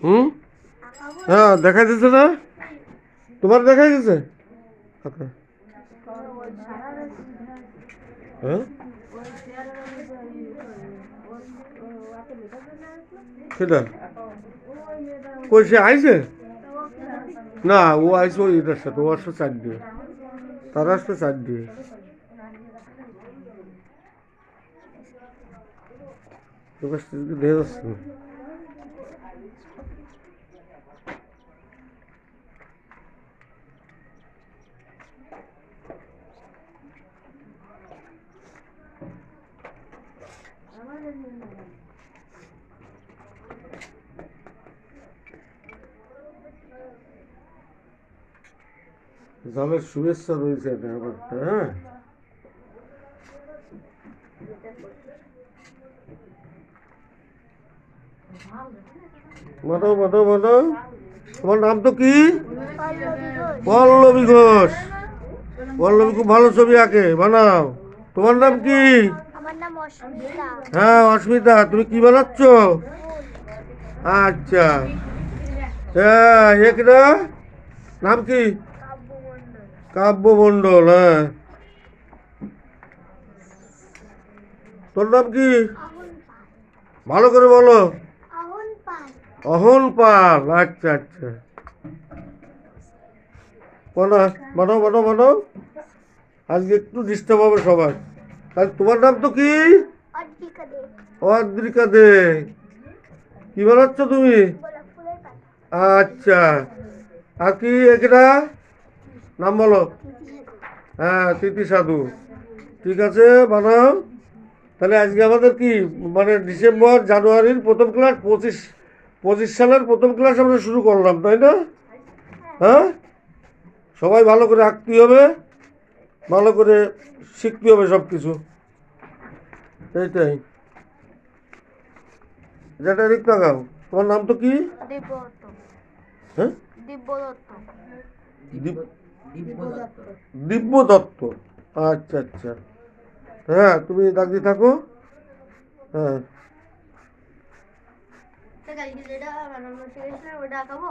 হুম, হ্যাঁ দেখাই দিচ্ছে না, তোমার দেখাই দিচ্ছে। হ্যাঁ সেটা কই সে আইছে না, ও আইছে ওই এটার সাথে, ও আসছে 4 দিয়ে, তারা আসছে 4 দিয়ে। তোকে দিয়ে যাচ্ছে না। জামের শুভেচ্ছা রয়েছে এটা ব্যাপারটা। হ্যাঁ বলো বলো বলো, তোমার নাম তো কি? পল্লবী ঘোষ। পল্লবী খুব ভালো ছবি আঁকে, বানাও। তোমার নাম কি? আমার নাম অস্মিতা। হ্যাঁ অস্মিতা, তুমি কি বানাচ্ছ? আচ্ছা, হ্যাঁ একটা নাম কি? কাব্যমণ্ডল। হ্যাঁ তোর নাম কি? ভালো করে বলো। অহন পাল। আচ্ছা আচ্ছা, বলো বলো বলো বলো, আজকে একটু ডিস্টার্ব হবে সবার। তাহলে তোমার নাম তো কি? অদ্রিকা দে। কি বানাচ্ছ তুমি? আচ্ছা, আর কি একটা নাম বলো? হ্যাঁ তিথি সাধু। ঠিক আছে বানাও। তাহলে আজকে আমাদের কি মানে ডিসেম্বর জানুয়ারির প্রথম ক্লাস, 25 সালের প্রথম ক্লাস আমরা শুরু করলাম, তাই না? হ্যাঁ সবাই ভালো করে আঁকতে হবে, ভালো করে শিখতে হবে সব কিছু, এইটাই। যেটা রিক লাগাও। তোমার নাম তো কি? হ্যাঁ দিব্য দত্ত। আচ্ছা আচ্ছা, হ্যাঁ তুমি দাগি থাকো। হ্যাঁ যেটা বানানো শিখেছিলাম ওটা আঁকাবো।